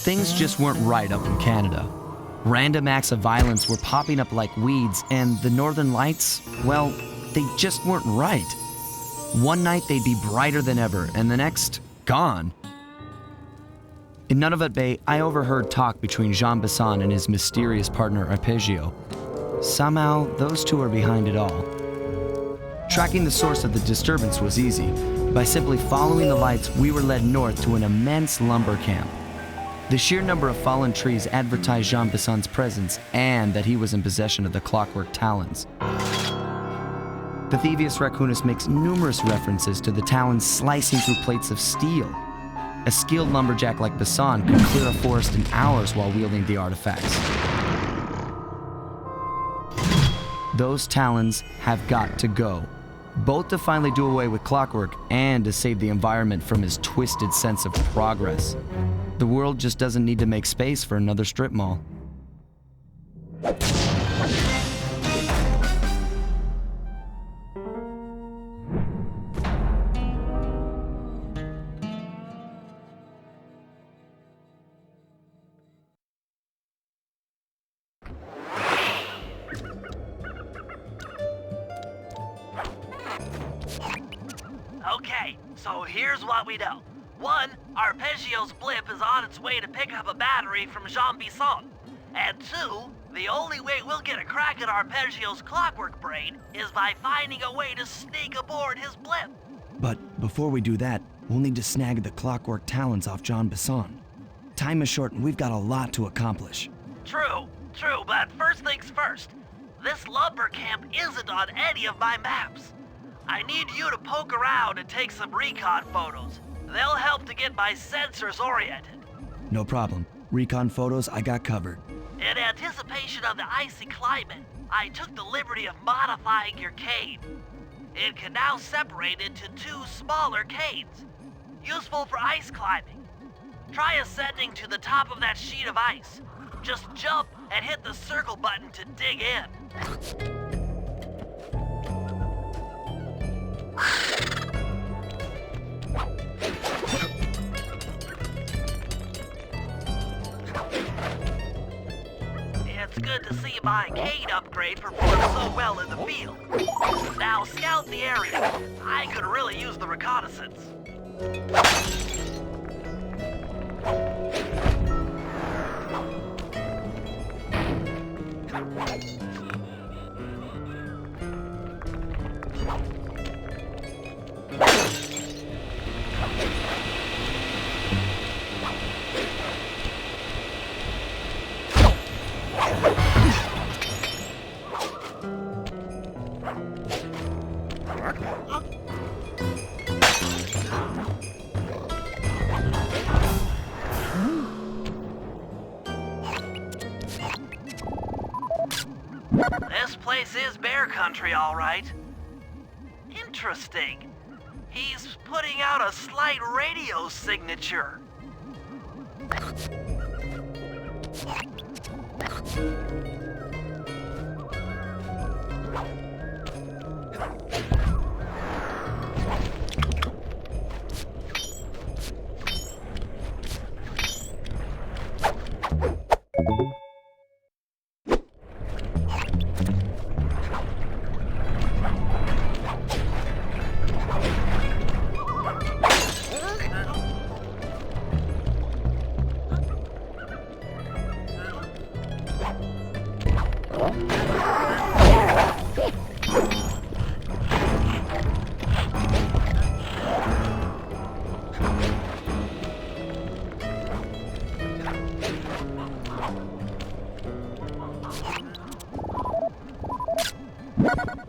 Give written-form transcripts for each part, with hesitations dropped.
things just weren't right up in Canada. Random acts of violence were popping up like weeds, and the Northern Lights, well, they just weren't right. One night they'd be brighter than ever, and the next, gone. In Nunavut Bay, I overheard talk between Jean Bisson and his mysterious partner Arpeggio. Somehow, those two are behind it all. Tracking the source of the disturbance was easy. By simply following the lights, we were led north to an immense lumber camp. The sheer number of fallen trees advertised Jean Bisson's presence and that he was in possession of the clockwork talons. Pythivius Raccoonus makes numerous references to the talons slicing through plates of steel. A skilled lumberjack like Bisson could clear a forest in hours while wielding the artifacts. Those talons have got to go, both to finally do away with clockwork and to save the environment from his twisted sense of progress. The world just doesn't need to make space for another strip mall. Okay, so here's what we know. 1, Arpeggio's blip is on its way to pick up a battery from Jean Bisson. And 2, the only way we'll get a crack at Arpeggio's clockwork brain is by finding a way to sneak aboard his blip. But before we do that, we'll need to snag the clockwork talons off Jean Bisson. Time is short and we've got a lot to accomplish. True, but first things first. This lumber camp isn't on any of my maps. I need you to poke around and take some recon photos. They'll help to get my sensors oriented. No problem. Recon photos I got covered. In anticipation of the icy climate, I took the liberty of modifying your cane. It can now separate into 2 smaller canes, useful for ice climbing. Try ascending to the top of that sheet of ice. Just jump and hit the circle button to dig in. It's good to see my cane upgrade perform so well in the field. Now scout the area. I could really use the reconnaissance. This place is bear country, all right. Interesting. He's putting out a slight radio signature.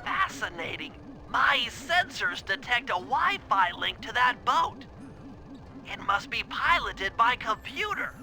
Fascinating. My sensors detect a Wi-Fi link to that boat. It must be piloted by computer.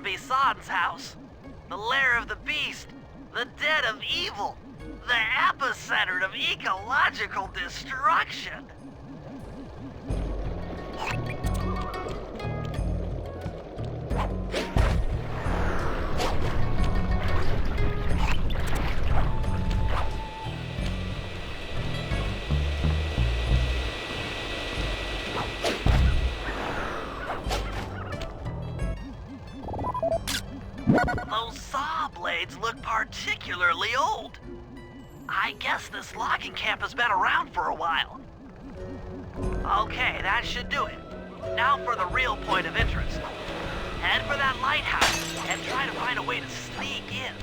Bison's house. The lair of the beast, the den of evil, the epicenter of ecological destruction. Those saw blades look particularly old. I guess this logging camp has been around for a while. Okay, that should do it. Now for the real point of interest. Head for that lighthouse and try to find a way to sneak in.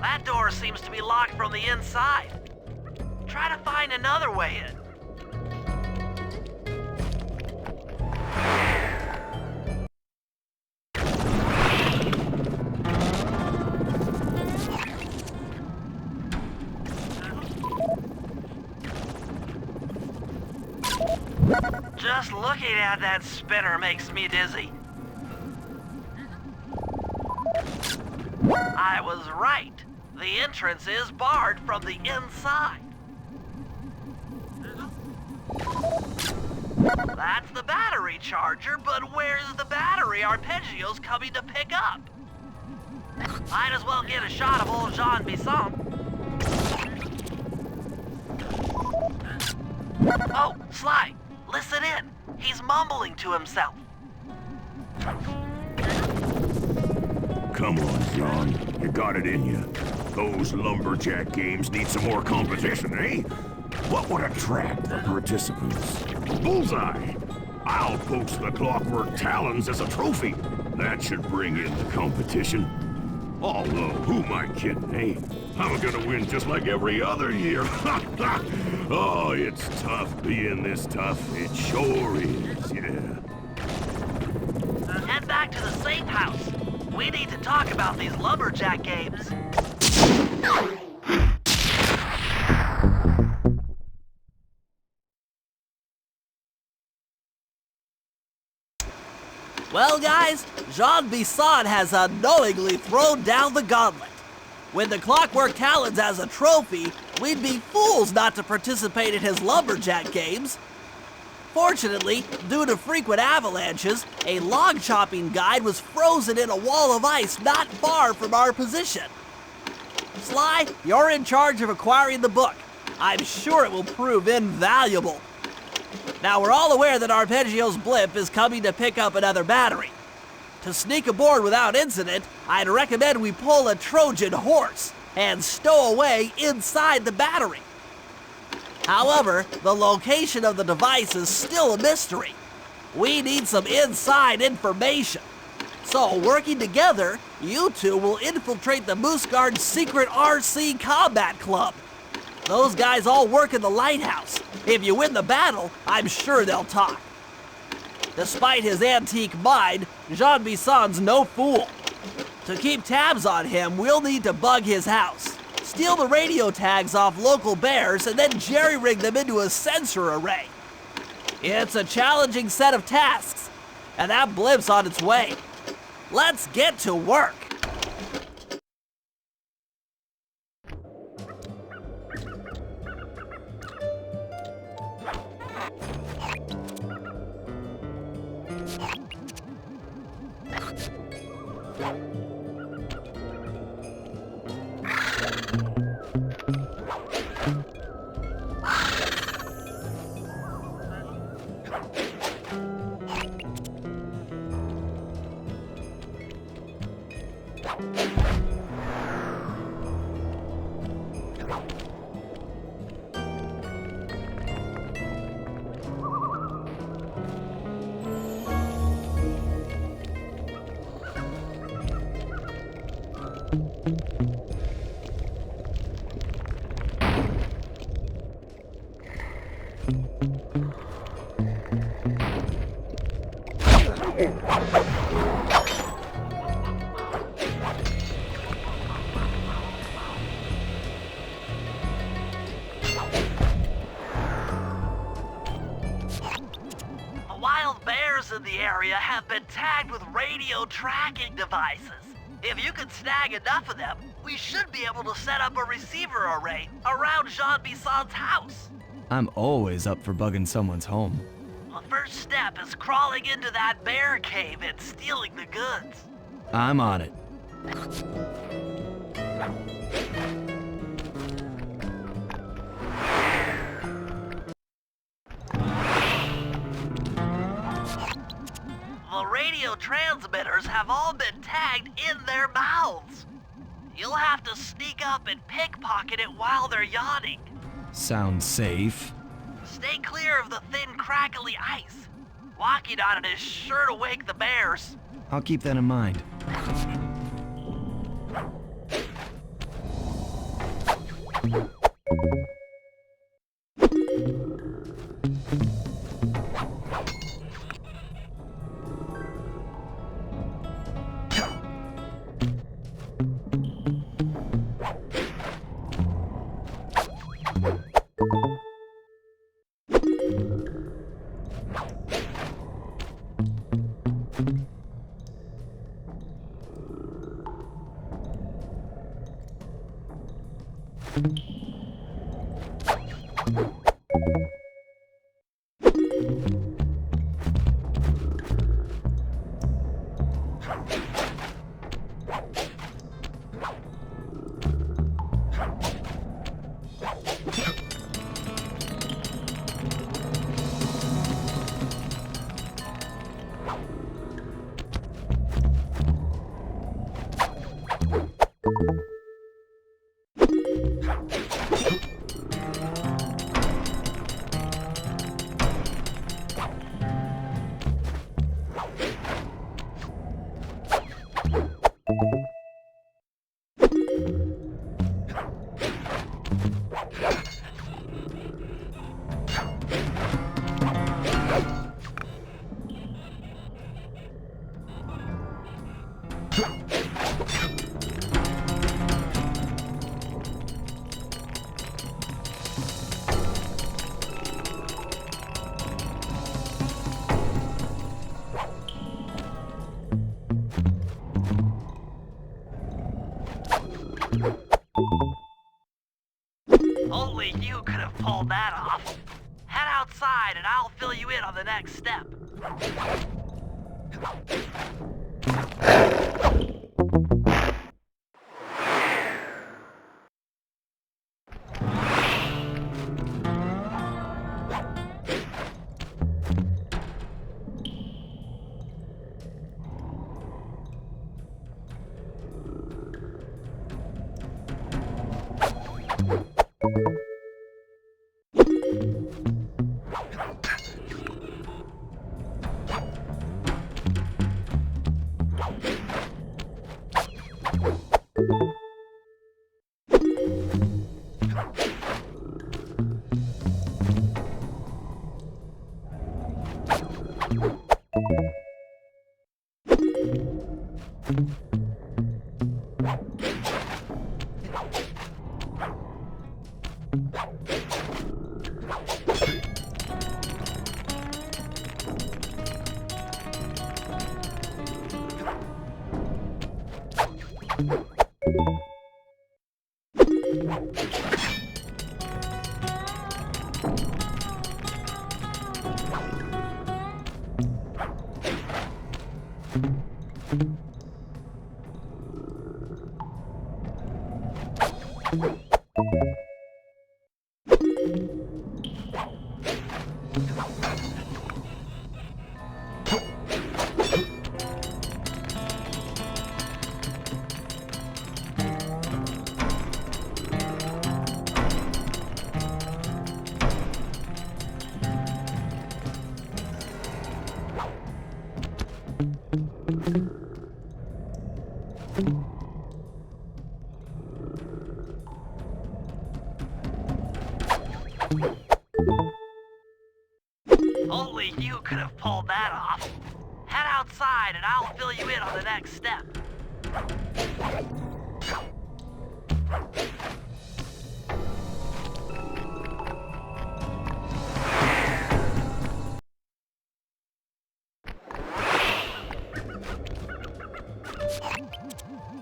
That door seems to be locked from the inside. Try to find another way in. Just looking at that spinner makes me dizzy. I was right. The entrance is barred from the inside. That's the battery charger, but where's the battery Arpeggio's coming to pick up? Might as well get a shot of old Jean Bisson. Oh, Sly, listen in. He's mumbling to himself. Come on, John. You got it in you. Those lumberjack games need some more competition, eh? What would attract the participants? Bullseye! I'll post the Clockwork Talons as a trophy. That should bring in the competition. Although, who am I kidding, eh? I'm gonna win just like every other year. Oh, it's tough being this tough. It sure is, yeah. Head back to the safe house. We need to talk about these lumberjack games. Well, guys, Jean Bisson has unknowingly thrown down the gauntlet. With the Clockwork Talons as a trophy, we'd be fools not to participate in his lumberjack games. Fortunately, due to frequent avalanches, a log chopping guide was frozen in a wall of ice not far from our position. Sly, you're in charge of acquiring the book. I'm sure it will prove invaluable. Now, we're all aware that Arpeggio's blimp is coming to pick up another battery. To sneak aboard without incident, I'd recommend we pull a Trojan horse and stow away inside the battery. However, the location of the device is still a mystery. We need some inside information. So, working together, you two will infiltrate the Moose Guard's secret RC Combat Club. Those guys all work in the lighthouse. If you win the battle, I'm sure they'll talk. Despite his antique mind, Jean Bisson's no fool. To keep tabs on him, we'll need to bug his house, steal the radio tags off local bears, and then jerry-rig them into a sensor array. It's a challenging set of tasks, and that blimp's on its way. Let's get to work. Wild bears in the area have been tagged with radio tracking devices. If you can snag enough of them, we should be able to set up a receiver array around Jean Bisson's house. I'm always up for bugging someone's home. The first step is crawling into that bear cave and stealing the goods. I'm on it. The radio transmitters have all been tagged in their mouths. You'll have to sneak up and pickpocket it while they're yawning. Sounds safe. Stay clear of the thin, crackly ice. Walking on it is sure to wake the bears. I'll keep that in mind. Only you could have pulled that off. Head outside and I'll fill you in on the next step. Only you could have pulled that off. Head outside and I'll fill you in on the next step.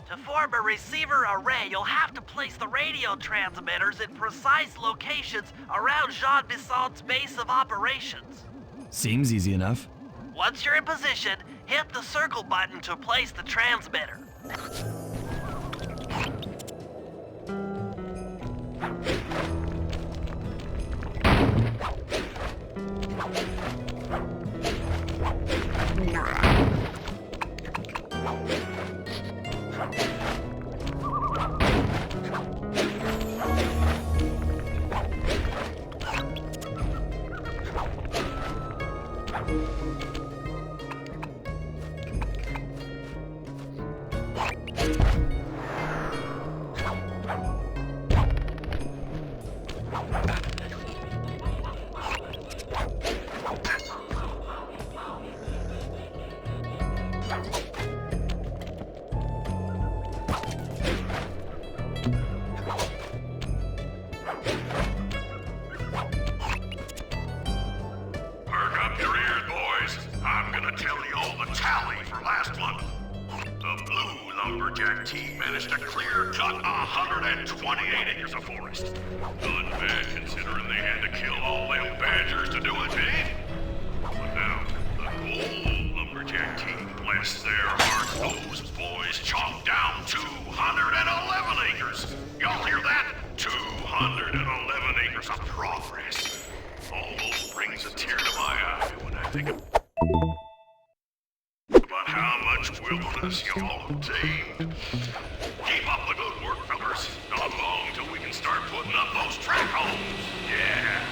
To form a receiver array, you'll have to place the radio transmitters in precise locations around Jean Bissant's base of operations. Seems easy enough. Once you're in position, hit the circle button to place the transmitter. Lumberjack team managed to clear-cut 128 acres of forest. Not bad considering they had to kill all them badgers to do it, eh? But now, the whole Lumberjack team, bless their hearts, those boys chomped down 211 acres. Y'all hear that? 211 acres of progress. Almost brings a tear to my eye when I think of how much wilderness y'all have tamed. Keep up the good work, fellas. Not long till we can start putting up those track homes. Yeah.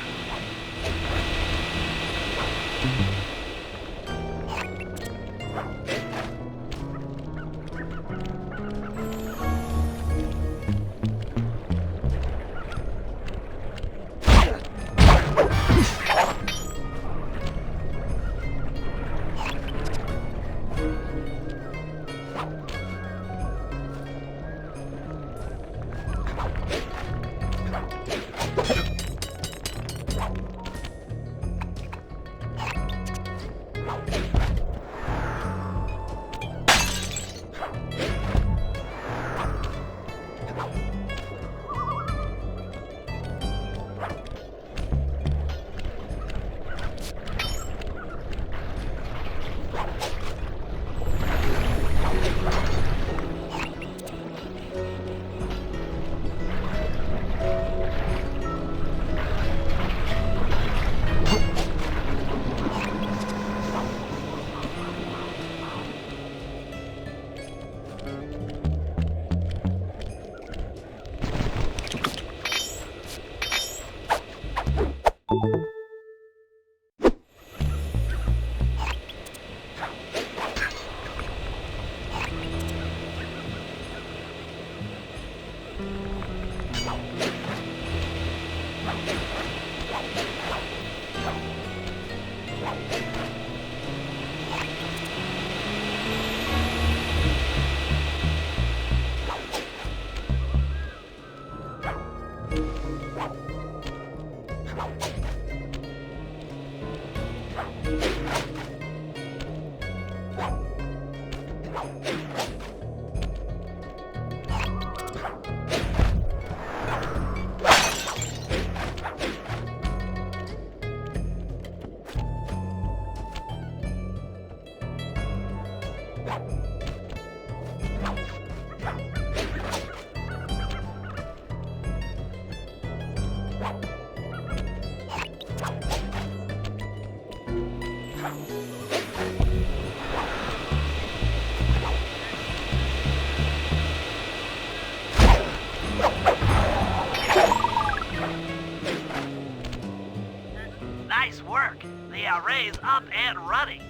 Nice work. The array's up and running.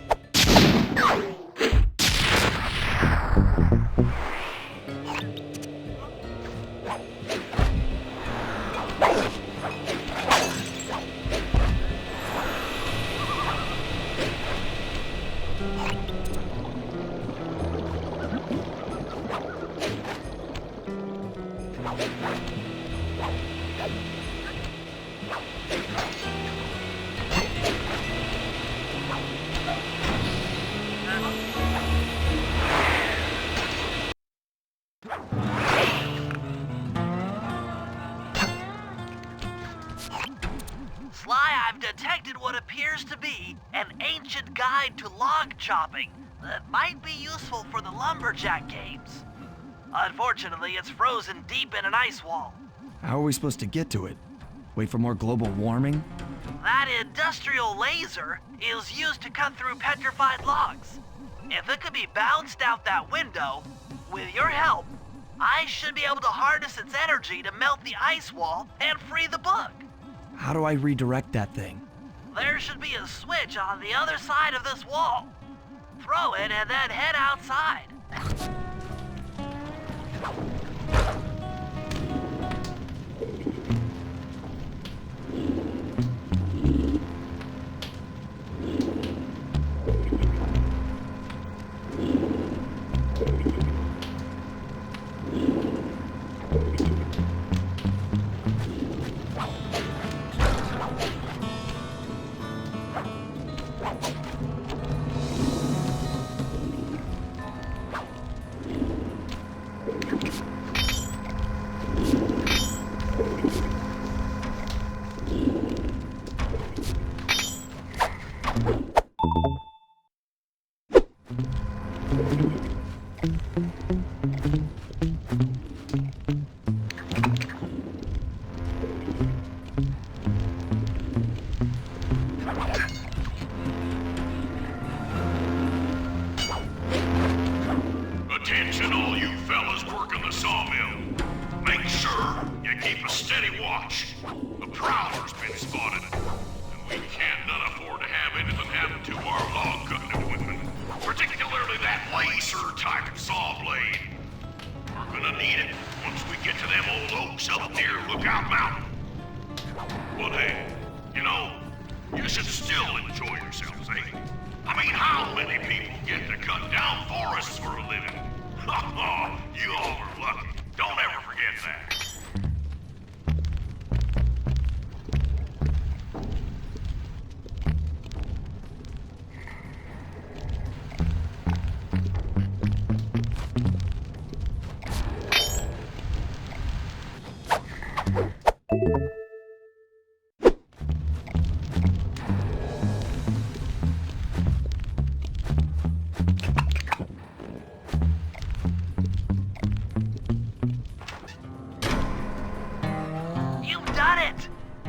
Sly, I've detected what appears to be an ancient guide to log chopping that might be useful for the lumberjack games. Unfortunately, it's frozen deep in an ice wall. How are we supposed to get to it? Wait for more global warming? That industrial laser is used to cut through petrified logs. If it could be bounced out that window, with your help, I should be able to harness its energy to melt the ice wall and free the book. How do I redirect that thing? There should be a switch on the other side of this wall. Throw it and then head outside. Attention all you fellas working the sawmill. Make sure you keep a steady watch. A prowler's been spotted, and we can't none afford to have anything happen to our log cutting equipment. Particularly that laser type saw blade. We're gonna need it once we get to them old oaks up near Lookout Mountain. But hey, you know, you should still enjoy yourselves, eh? I mean, how many people get to cut down forests for a living? You all are lucky. Don't ever forget that.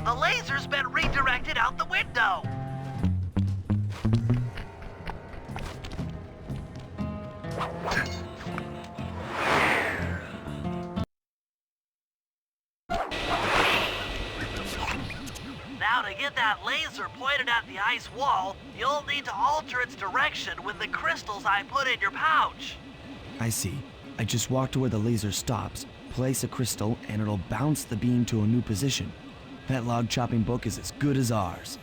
The laser's been redirected out the window. Now to get that laser pointed at the ice wall, you'll need to alter its direction with the crystals I put in your pouch. I see. I just walk to where the laser stops, place a crystal, and it'll bounce the beam to a new position. That log chopping book is as good as ours.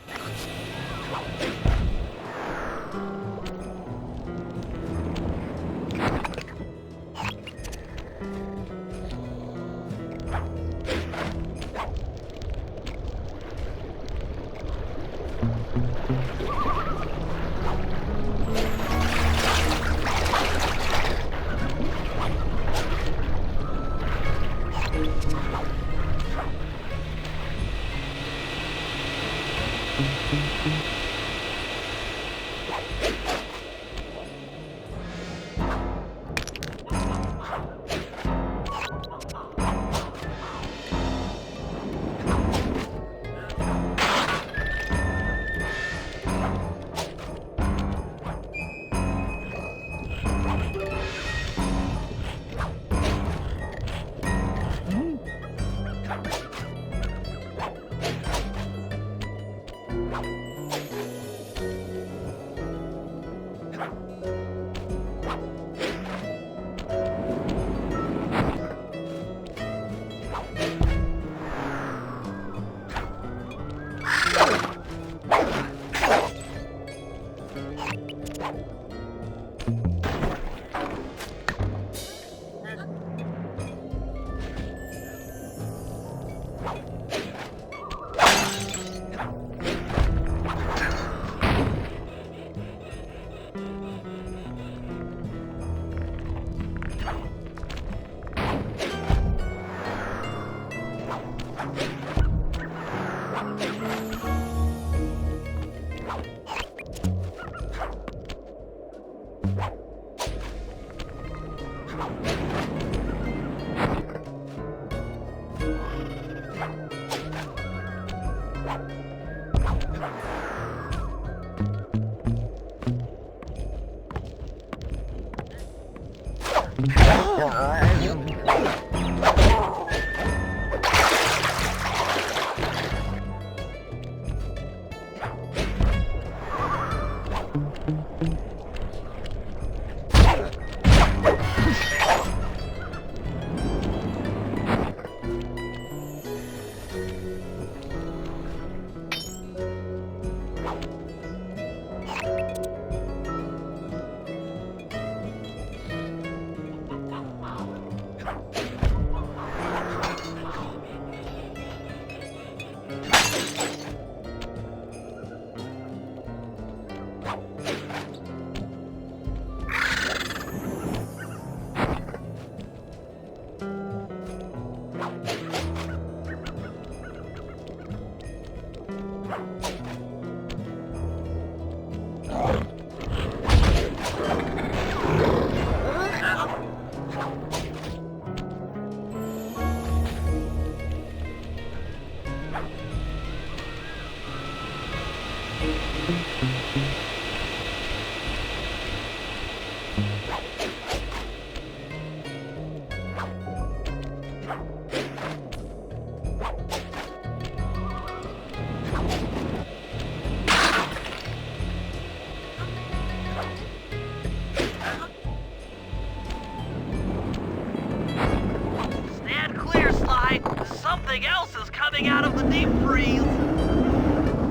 Stand clear, Sly. Something else is coming out of the deep freeze.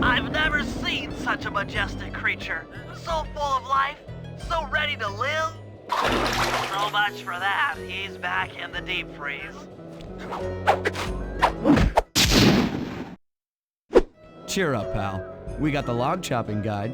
I've never seen such a majestic creature. So full of life, so ready to live. So much for that. He's back in the deep freeze. Cheer up, pal. We got the log chopping guide.